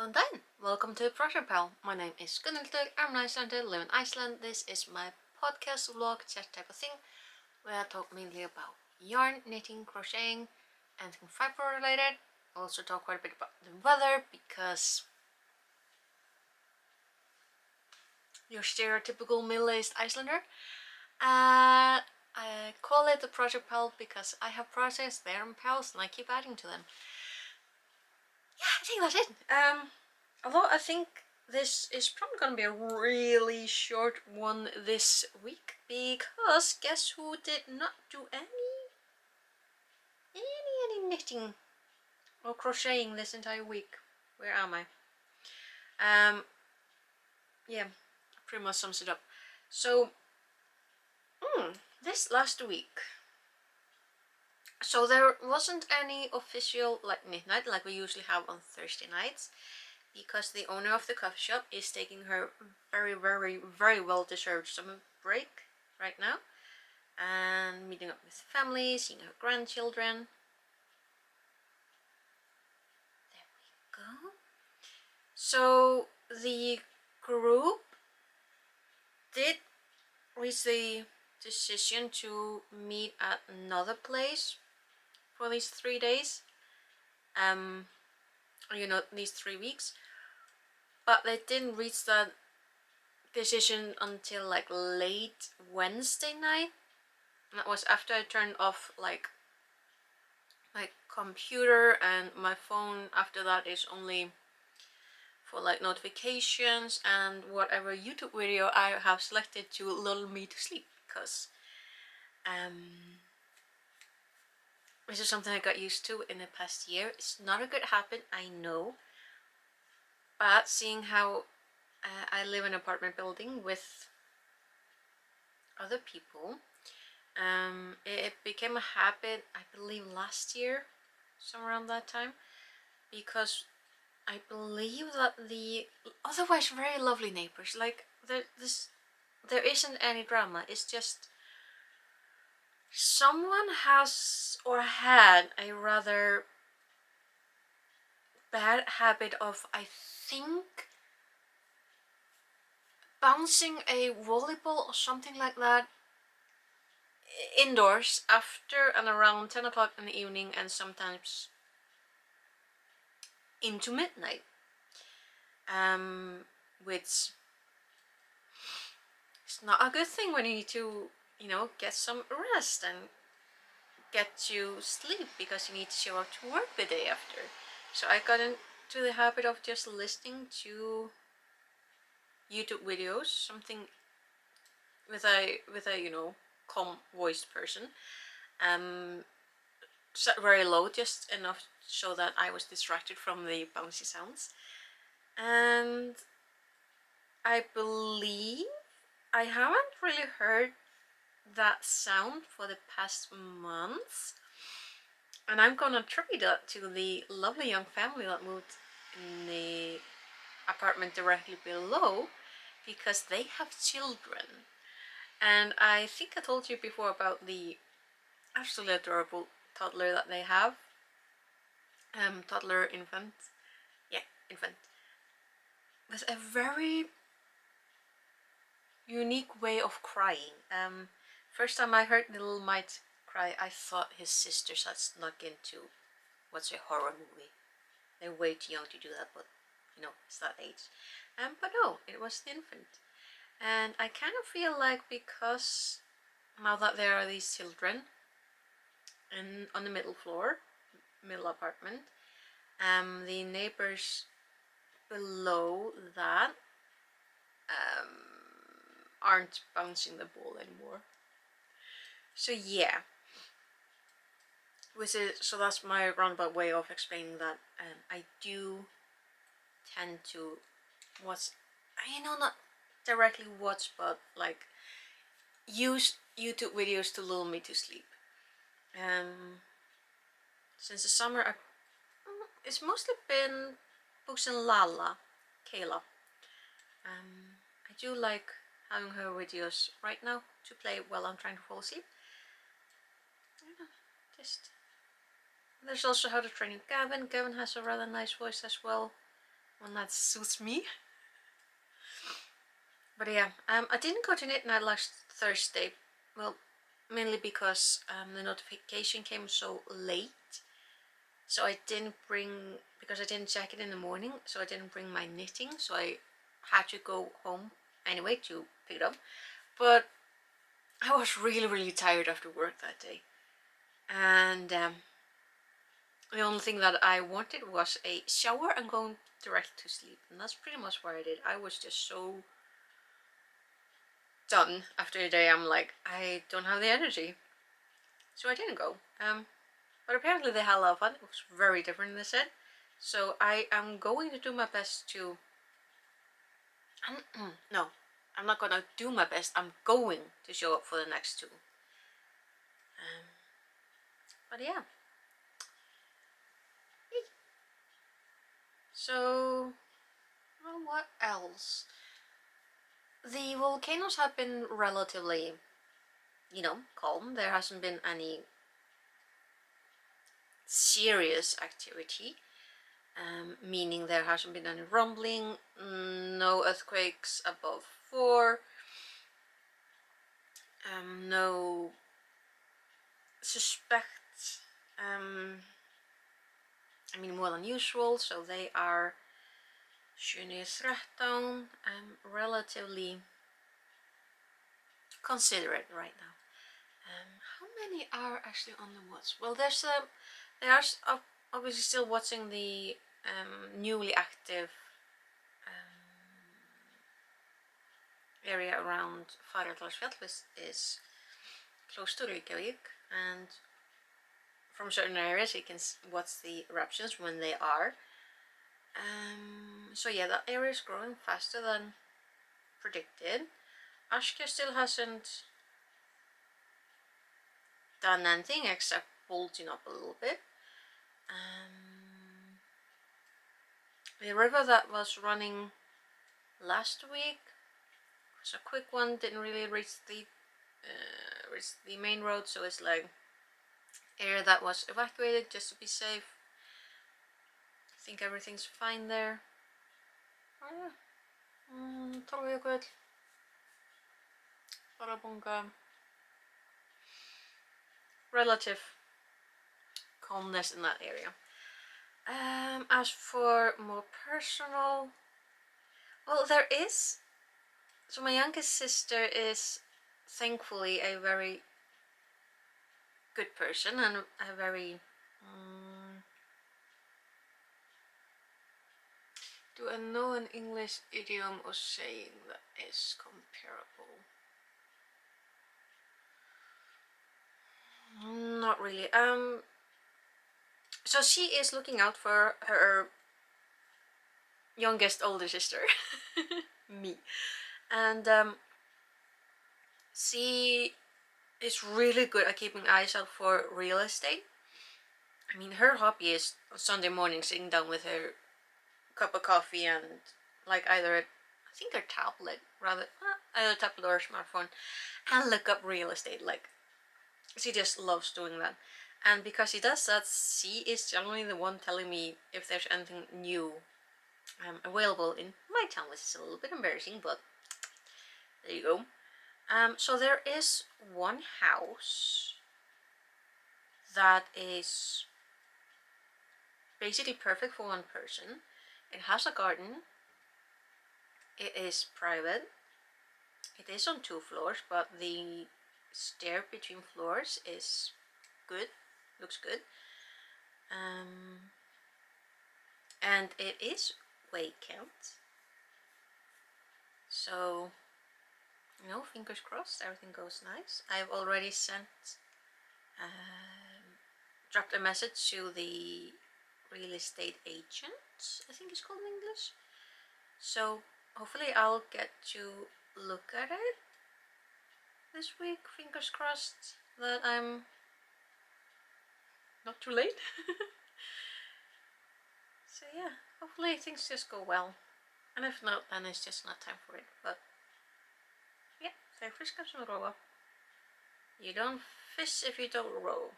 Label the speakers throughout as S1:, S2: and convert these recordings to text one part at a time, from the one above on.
S1: Góðan daginn, welcome to Project Pal. My name is Gunnhildur, I'm an Icelander, live in Iceland. This is my podcast vlog, chat type of thing, where I talk mainly about yarn, knitting, crocheting, anything fiber related. I also talk quite a bit about the weather because your stereotypical middle-aged Icelander. I call it the Project Pal because I have projects, they're in pals, and I keep adding to them. Yeah, I think that's it. Although I think this is probably gonna be a really short one this week because guess who did not do any knitting or crocheting this entire week? Where am I? Yeah, pretty much sums it up. So, this last week. So there wasn't any official like knit night like we usually have on Thursday nights, because the owner of the coffee shop is taking her very well deserved summer break right now and meeting up with family, seeing her grandchildren. There we go. So the group did reach the decision to meet at another place for these 3 days, these 3 weeks, but they didn't reach that decision until like late Wednesday night. And that was after I turned off like my computer, and my phone after that is only for like notifications and whatever YouTube video I have selected to lull me to sleep, because this is something I got used to in the past year. It's not a good habit, I know, but seeing how I live in an apartment building with other people, it became a habit, I believe last year, somewhere around that time, because I believe that the otherwise very lovely neighbors, like there isn't any drama, it's just someone has or had a rather bad habit of, I think, bouncing a volleyball or something like that indoors after and around 10 o'clock in the evening, and sometimes into midnight, which is not a good thing when you need to, get some rest and get to sleep, because you need to show up to work the day after. So I got into the habit of just listening to YouTube videos, something with a calm voiced person, set very low, just enough so that I was distracted from the bouncy sounds. And I believe I haven't really heard that sound for the past months, and I'm gonna attribute that to the lovely young family that moved in the apartment directly below, because they have children. And I think I told you before about the absolutely adorable toddler that they have. Toddler infant. Yeah, infant. With a very unique way of crying. First time I heard the little mite cry, I thought his sisters had snuck into what's a horror movie. They're way too young to do that, but it's that age. But no, it was the infant. And I kind of feel like, because now that there are these children on the middle floor, middle apartment, the neighbors below that aren't bouncing the ball anymore. So yeah, so that's my roundabout way of explaining that. I do tend to watch, not directly watch, but like use YouTube videos to lull me to sleep. Since the summer, it's mostly been books and Lala, Kayla. I do like having her videos right now to play while I'm trying to fall asleep. There's also How to Train Gavin. Gavin has a rather nice voice as well. one that suits me. But yeah, I didn't go to knit night last Thursday. Well, mainly because the notification came so late. So I didn't bring, because I didn't check it in the morning, so I didn't bring my knitting. So I had to go home anyway to pick it up. But I was really tired after work that day. And the only thing that I wanted was a shower and going direct to sleep. And that's pretty much what I did. I was just so done after a day. I'm like, I don't have the energy. So I didn't go. But apparently they had a lot of fun. It was very different, they said. So I am going to do my best to... no, I'm not gonna do my best. I'm going to show up for the next two. But yeah. So, well, what else? The volcanoes have been relatively, calm. There hasn't been any serious activity, meaning there hasn't been any rumbling, no earthquakes above 4, no suspect, more than usual, so they are 13, relatively considerate right now. How many are actually on the watch? Well, they are obviously still watching the newly active area around Fagradalsfjall, which is close to Reykjavik, and from certain areas you can watch the eruptions when they are. So yeah, that area is growing faster than predicted. Askja still hasn't done anything except bulging up a little bit. The river that was running last week was a quick one, didn't really reach the main road, so it's like area that was evacuated just to be safe. I think everything's fine there. Oh yeah. Torfajökull, Bárðarbunga. Relative calmness in that area. As for more personal, well, there is. So my youngest sister is thankfully a very good person and a very do I know an English idiom or saying that is comparable? Not really. So she is looking out for her youngest older sister, me, and she is really good at keeping eyes out for real estate. Her hobby is on Sunday morning sitting down with her cup of coffee and like either her tablet, rather either tablet or smartphone, and look up real estate. Like, she just loves doing that. And because she does that, she is generally the one telling me if there's anything new available in my town, which is a little bit embarrassing, but there you go. So there is one house that is basically perfect for one person. It has a garden. It is private. It is on 2 floors, but the stair between floors is good. Looks good. And it is vacant. So, fingers crossed, everything goes nice. I've already dropped a message to the real estate agent, I think it's called in English. So hopefully I'll get to look at it this week. Fingers crossed that I'm not too late. So yeah, hopefully things just go well. And if not, then it's just not time for it. But yeah, þeir fiskar sem róa. You don't fish if you don't row.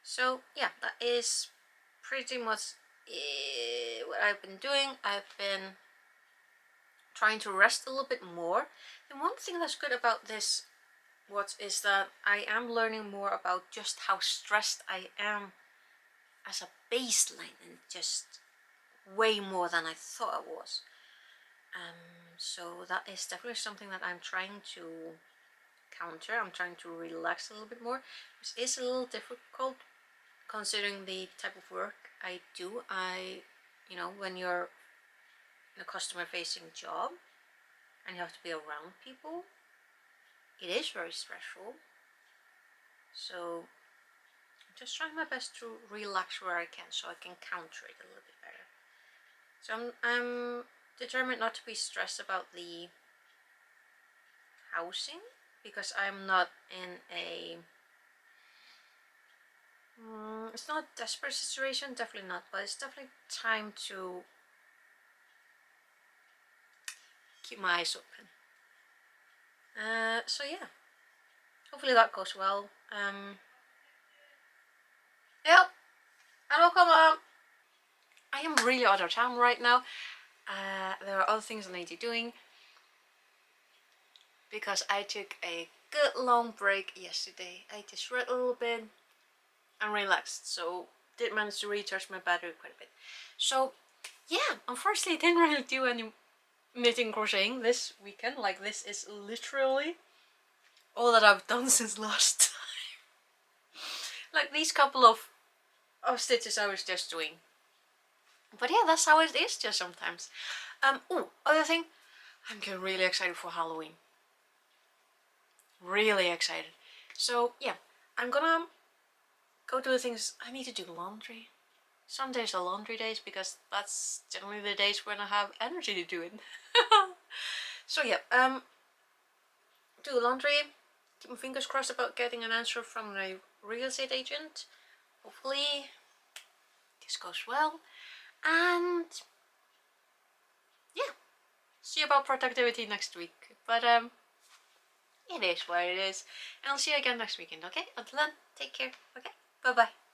S1: So yeah, that is pretty much what I've been doing, I've been trying to rest a little bit more. And one thing that's good about this is that I am learning more about just how stressed I am as a baseline, and just way more than I thought I was. So that is definitely something that I'm trying to counter. I'm trying to relax a little bit more, which is a little difficult considering the type of work I do. When you're in a customer facing job and you have to be around people, it is very stressful. So I'm just trying my best to relax where I can so I can counter it a little bit better. So I'm determined not to be stressed about the housing, because I'm not in a it's not a desperate situation, definitely not, but it's definitely time to keep my eyes open. So yeah, hopefully that goes well. Yep, hello, come on. I am really out of town right now. There are other things I need to be doing because I took a good long break yesterday. I just read a little bit and relaxed, so did manage to recharge my battery quite a bit. So yeah, unfortunately didn't really do any knitting crocheting this weekend. Like, this is literally all that I've done since last time. Like, these couple of stitches I was just doing. But yeah, that's how it is just sometimes. Oh, other thing, I'm getting really excited for Halloween. Really excited. So yeah, I'm gonna go do the things. I need to do laundry. Some days are laundry days because that's generally the days when I have energy to do it. So yeah, do laundry. Keep my fingers crossed about getting an answer from a real estate agent. Hopefully this goes well. And yeah, see about productivity next week. But it is what it is. And I'll see you again next weekend, okay? Until then, take care, okay? Bye bye.